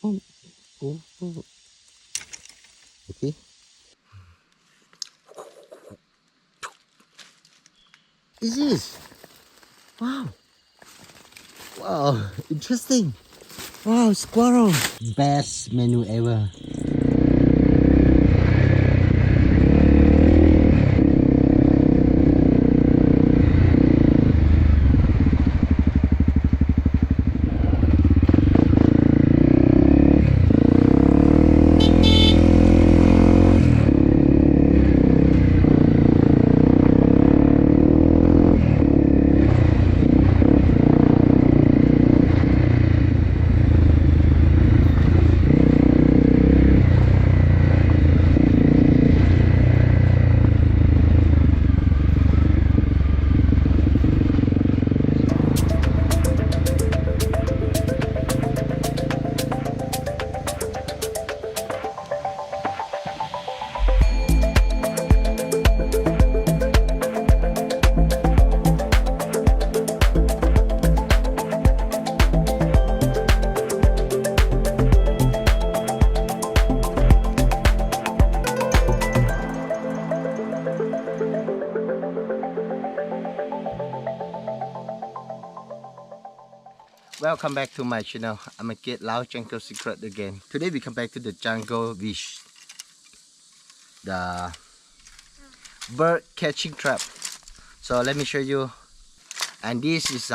Oh, oh, oh. Okay. It is. Wow. Wow. Interesting. Wow, squirrel. Best menu ever. Welcome back to my channel. I'm a kid Lao Jungle Secret again. Today we come back to the jungle wish, the bird catching trap. So let me show you. And this is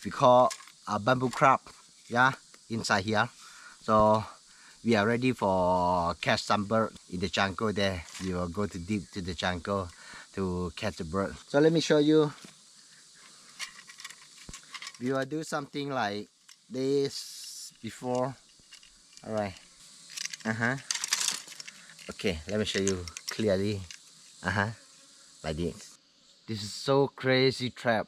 we call a bamboo crab. Yeah, inside here. So we are ready for catch some bird in the jungle. There we will go to deep to the jungle to catch the bird. So let me show you. We will do something like this before. All right. Okay, let me show you clearly. Like this. This is so crazy trap.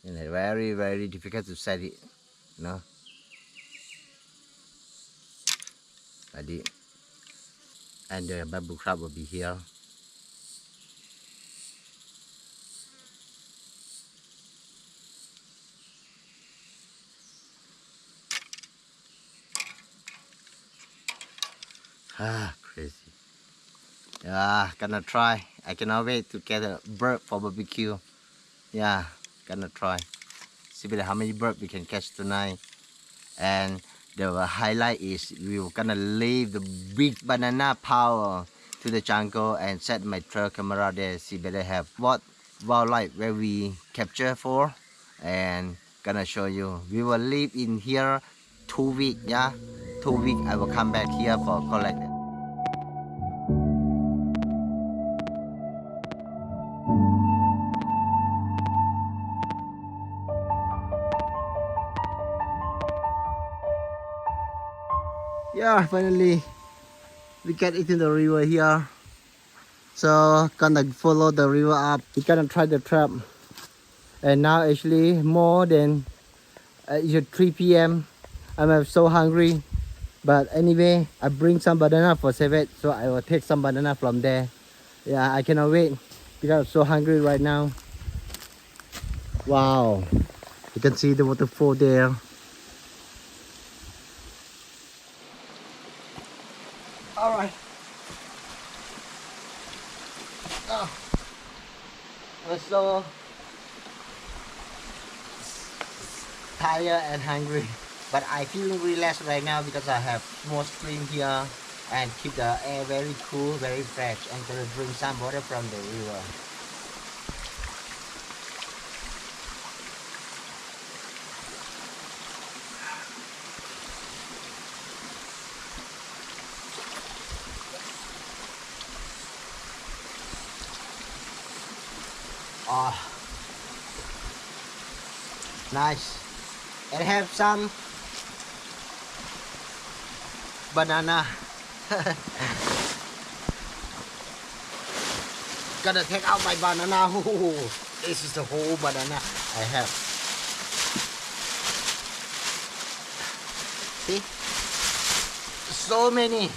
Very difficult to set it. You know, like this. And the bamboo crab will be here. Crazy. Yeah, gonna try. I cannot wait to get a bird for barbecue. Yeah, gonna try. See how many birds we can catch tonight. And the highlight is we're gonna leave the big banana power to the jungle and set my trail camera there. See better have what wildlife where we capture for, and gonna show you. We will live in here 2 weeks. Yeah, 2 weeks. I will come back here for collect it. Yeah, finally we get into the river here. So gonna follow the river up. We gonna try the trap. And now actually more than it's 3 p.m. I'm so hungry. But anyway, I bring some banana for Sevet, so I will take some banana from there. Yeah, I cannot wait because I'm so hungry right now. Wow, you can see the waterfall there. All right. Oh, I'm so tired and hungry, but I feel relaxed right now because I have small stream here and keep the air very cool, very fresh, and gonna bring some water from the river. Oh, nice. And have some banana. Gonna take out my banana. This is the whole banana I have. See? So many.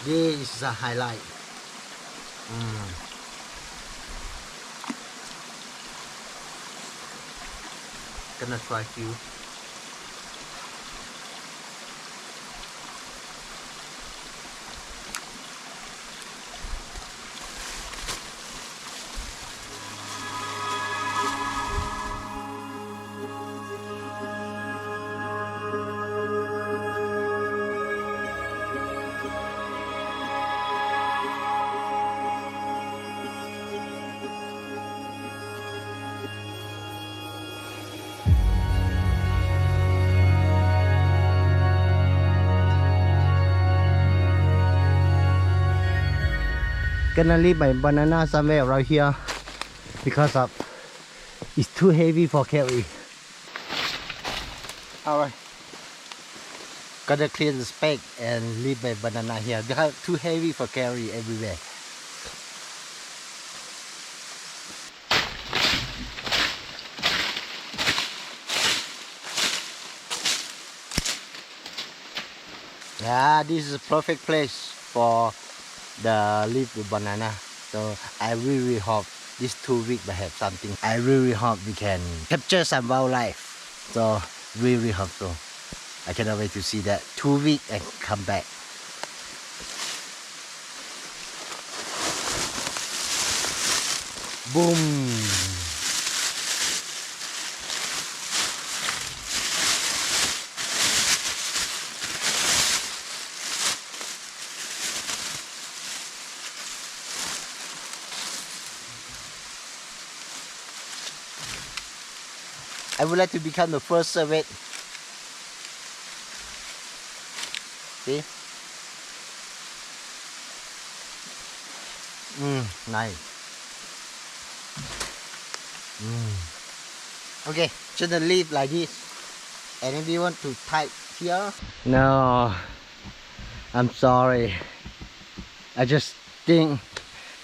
This is a highlight. Gonna try few. Gonna leave my banana somewhere right here because of it's too heavy for carry. Alright, gotta clear the space and leave my banana here because too heavy for carry everywhere. Yeah, this is a perfect place for the leaf the banana. So I really hope this 2 weeks will have something. I really hope we can capture some wildlife. So really hope so. I cannot wait to see that 2 weeks and come back. Boom. I would like to become the first servant. See? Nice. Okay, just leave like this. And if you want to type here? No, I'm sorry. I just think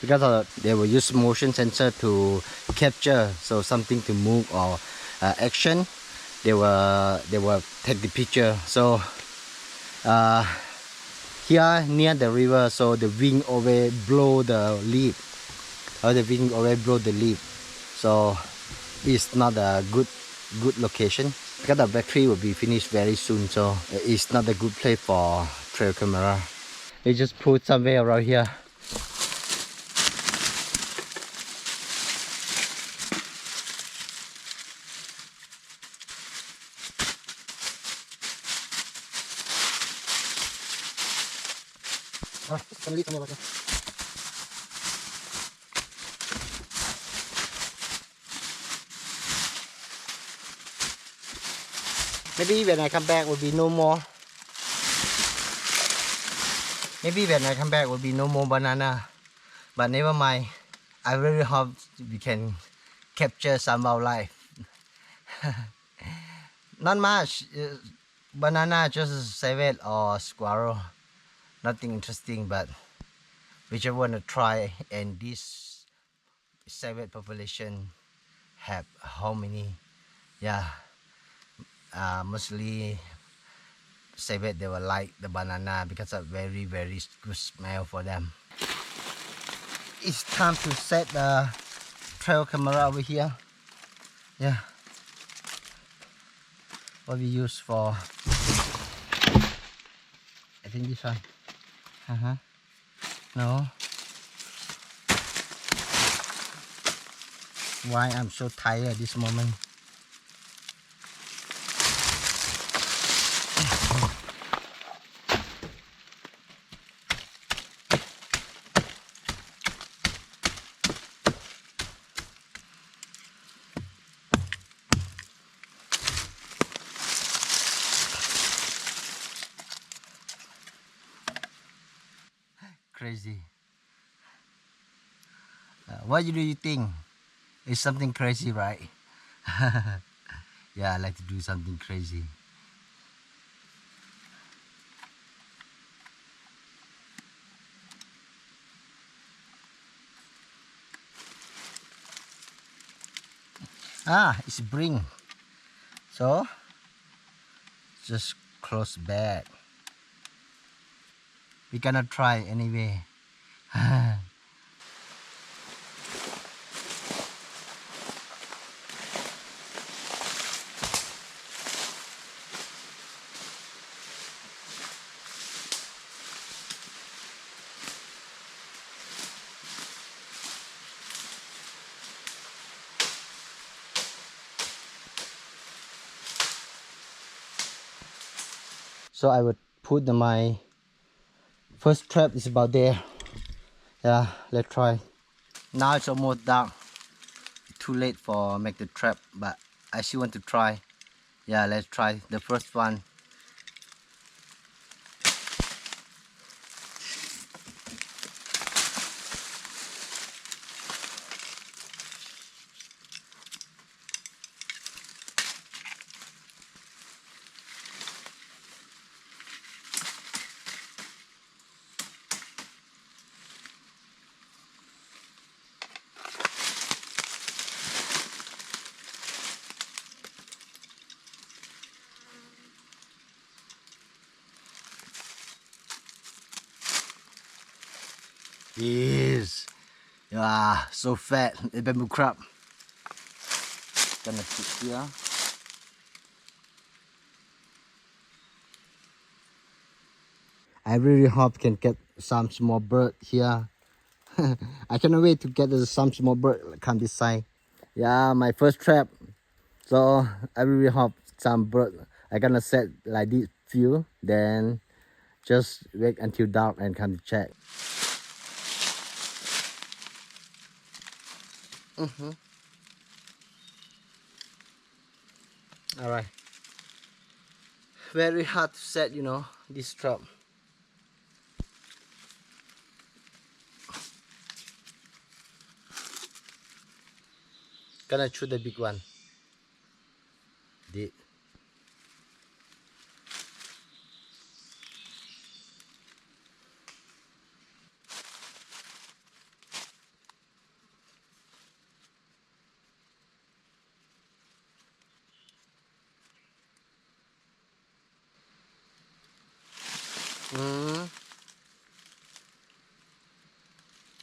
because they will use motion sensor to capture, so something to move or action, they will take the picture. So here near the river, so the wind always blow the leaf, or the wind always blow the leaf, so it's not a good location because the battery will be finished very soon, so it's not a good place for trail camera. They just put somewhere around here. Maybe when I come back will be no more. Maybe when I come back will be no more banana. But never mind. I really hope we can capture some wildlife. Not much. Banana just civet or squirrel. Nothing interesting, but we just want to try. And this civet population have how many? Yeah, mostly civet, they will like the banana because of very good smell for them. It's time to set the trail camera over here. Yeah, what we use for, I think this one. No. Why I'm so tired at this moment? Crazy. What do you think? It's something crazy, right? Yeah, I like to do something crazy. It's spring. So just close back. We're gonna try anyway. So I would put my first trap is about there. Yeah, let's try. Now it's almost dark. Too late for make the trap, but I still want to try. Yeah, let's try the first one. Yes. Yeah, so fat. The bamboo crab. Gonna put here. I really hope can get some small bird here. I cannot wait to get some small bird come this side. Yeah, my first trap. So I really hope some bird. I gonna set like this few, then just wait until dark and come to check. All right. Very hard to set, this trap. Gonna choose the big one. The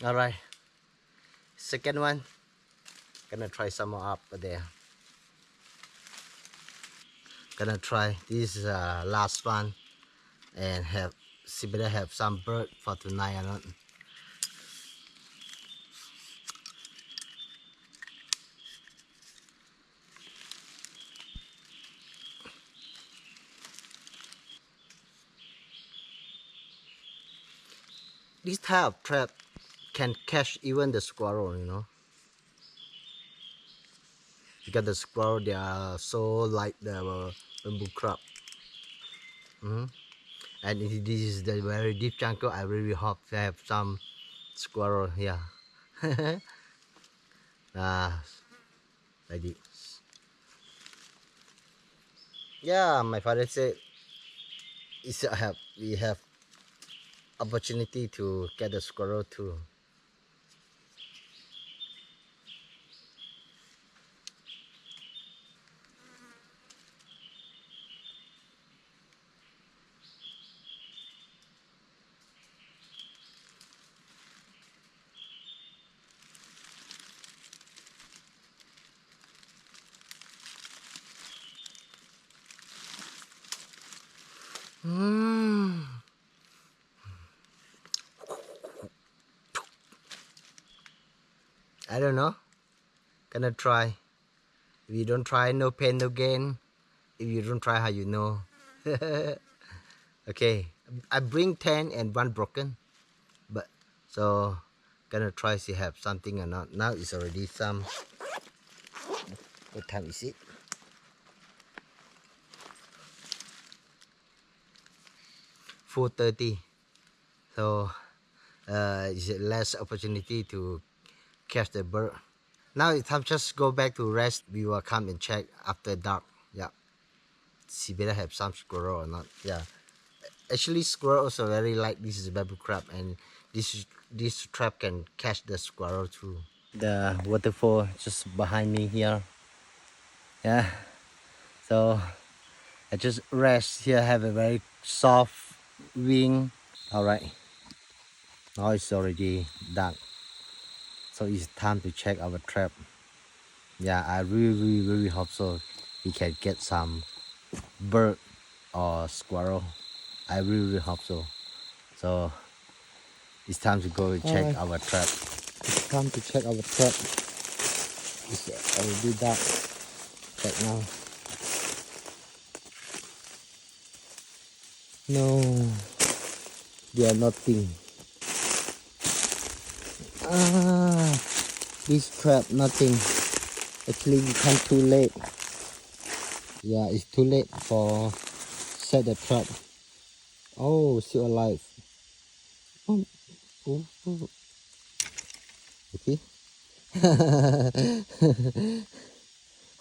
all right. Second one. Gonna try some more up there. Gonna try this last one and see better have some bird for tonight or not. This type of trap can catch even the squirrel. Because the squirrel they are so like the bamboo crab. And this is the very deep jungle. I really hope to have some squirrel here. Like this. Yeah, my father said we have opportunity to get a squirrel too. I don't know. Gonna try. If you don't try, no pain, no gain. If you don't try, how you know? Okay, I bring 10 and one broken, but so gonna try to have something or not. Now it's already some. What time is it? 4:30. So it's less opportunity to catch the bird. Now it's time just go back to rest. We will come and check after dark. Yeah, see better have some squirrel or not. Yeah, actually squirrel also very like this is bamboo crab, and this trap can catch the squirrel too. The waterfall just behind me here. Yeah, so I just rest here, have a very soft wind. All right, now it's already dark, so it's time to check our trap. Yeah, I really hope so. We can get some bird or squirrel. I really hope so. So it's time to go and check our trap. It's time to check our trap. It's already dark. Check now. No, they are nothing. Ah, this trap, nothing. Actually, you come too late. Yeah, it's too late for set the trap. Oh, still alive. Oh, oh, oh. Okay.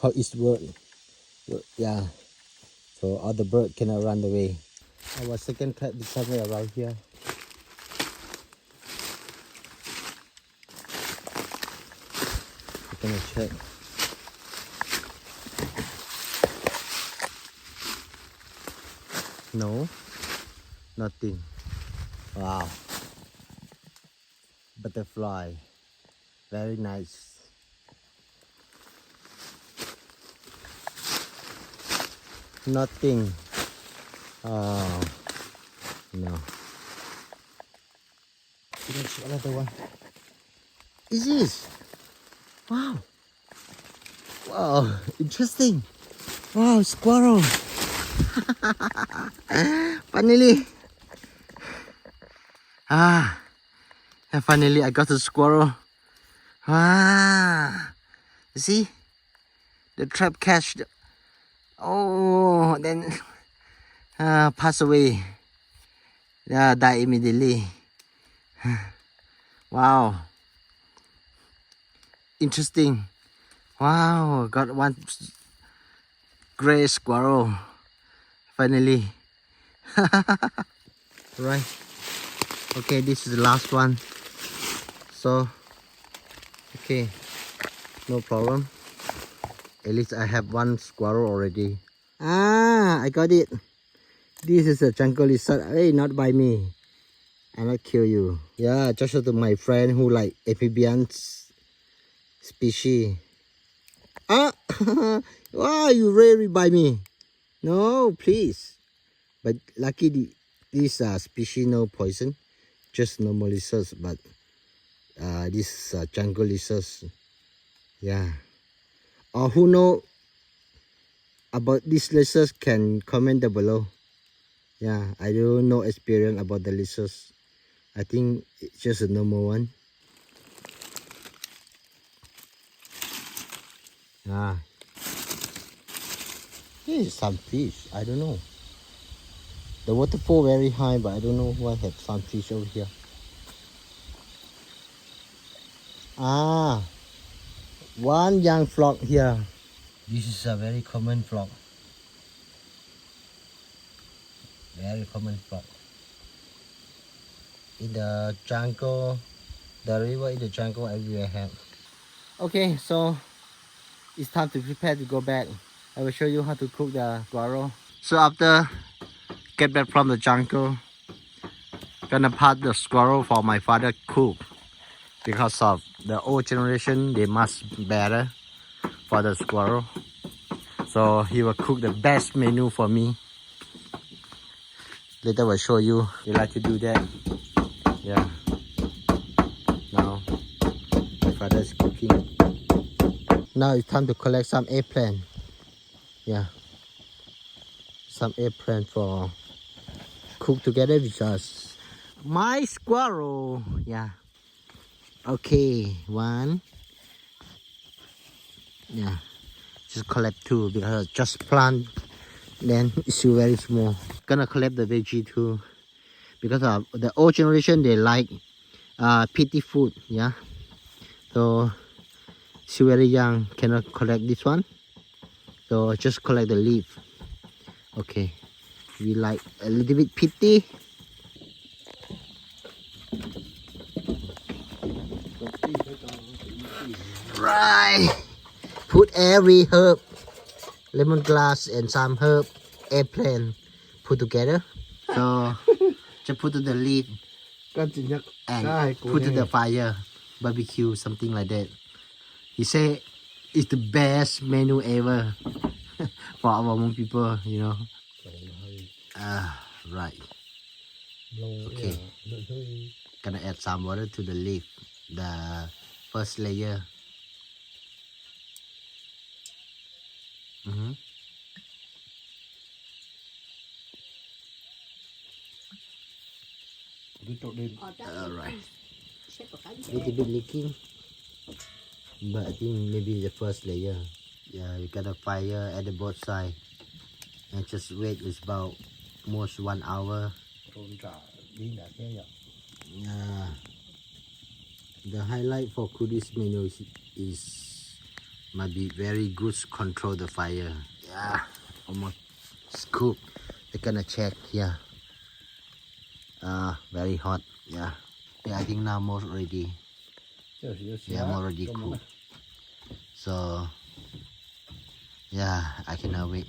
How it work? Yeah. So other bird cannot run away. Our second trap is somewhere around here. We're gonna check. No, nothing. Wow. Butterfly. Very nice. Nothing. Oh, no. Let's check another one. Is this? Wow. Wow. Interesting. Wow, squirrel. Finally. And finally I got a squirrel. You see? The trap catched. Oh, then pass away. Yeah, die immediately. Wow. Interesting. Wow, got one gray squirrel. Finally. Right. Okay, this is the last one. So, okay, no problem. At least I have one squirrel already. I got it. This is a jungle lizard. Hey, not by me. I not kill you. Yeah, just to my friend who like amphibians species. Wow, you really by me? No, please. But lucky this species no poison, just normal lizards. But this jungle lizards, yeah. Or who know about these lizards can comment down below. Yeah, I don't know experience about the lizards. I think it's just a normal one. Here is some fish. I don't know. The waterfall very high, but I don't know why have some fish over here. One young frog here. This is a very common frog. Very common frog. In the jungle, the river in the jungle everywhere have. Okay, so it's time to prepare to go back. I will show you how to cook the squirrel. So after get back from the jungle, gonna pass the squirrel for my father cook. Because of the old generation, they must better for the squirrel. So he will cook the best menu for me. Later I will show you. We like to do that. Yeah. Now my father is cooking. Now it's time to collect some eggplant. Yeah. Some eggplant for cook together with us. My squirrel. Yeah. Okay. One. Yeah. Just collect two because just plant. Then it's still very small. Gonna collect the veggie too. Because of the old generation, they like pitty food. Yeah. So still very young, cannot collect this one. So just collect the leaf. Okay. We like a little bit pitty. Right. Put every herb, lemongrass and some herb, eggplant, put together. So just put to the leaf and put to the fire, barbecue, something like that. He say it's the best menu ever for our Hmong people, you know. Right. Okay. Gonna add some water to the leaf, the first layer. Alright. Little bit leaking, but I think maybe the first layer. Yeah, you got a fire at the both side, and just wait. It's about almost 1 hour. Yeah. The highlight for this menu is might be very good to control the fire. Yeah, almost cooked. They're gonna check. Yeah. Very hot. Yeah. Yeah, I think now most ready. Yeah, I'm already cooked. So yeah, I cannot wait.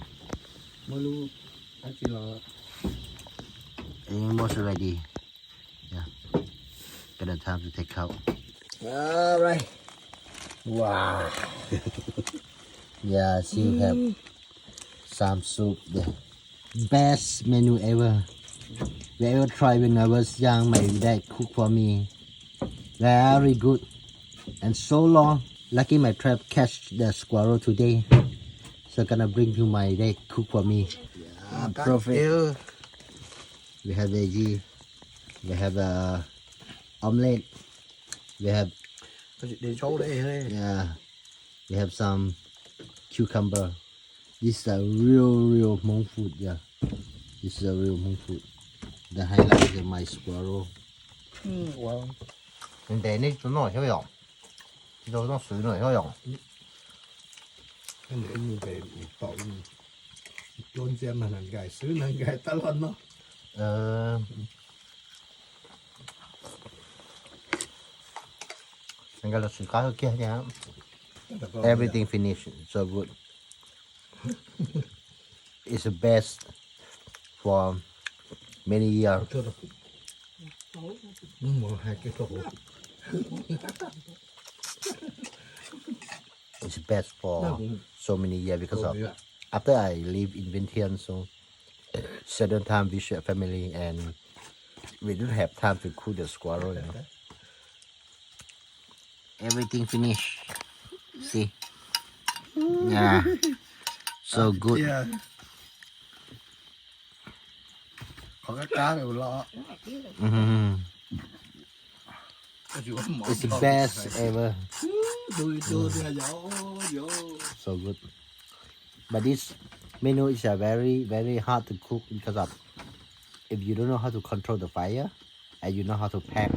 Almost ready. Yeah. Gonna time to take out. Alright. Wow. Yeah, still have some soup. The best menu ever. We ever tried when I was young. My dad cooked for me. Very good. And so long. Lucky my trap catch the squirrel today. So gonna bring to my dad cook for me. Yeah, perfect. We have veggie. We have omelette. We have yeah. We have some cucumber. This is a real Hmong food. Yeah. This is a real Hmong food. The highlight is my squirrel. Wow. And then it's not here. Đâu nó sủi nữa thôi. Cái này như vậy một tội trốn xem mà làm gài xứ làm gài ta lên nó. Anh gọi là sủi cá kia nha. Everything finished, so good. It's the best for many years. Hai cái tổ. It's best for so many years because of after I live in Vientiane, so certain time visit family and we don't have time to cook the squirrel. You know? Everything finished. See? Yeah. So good. Yeah. Có cái cá đều lo. It's the best ever. So good. But this menu is very hard to cook because of if you don't know how to control the fire and you know how to pack.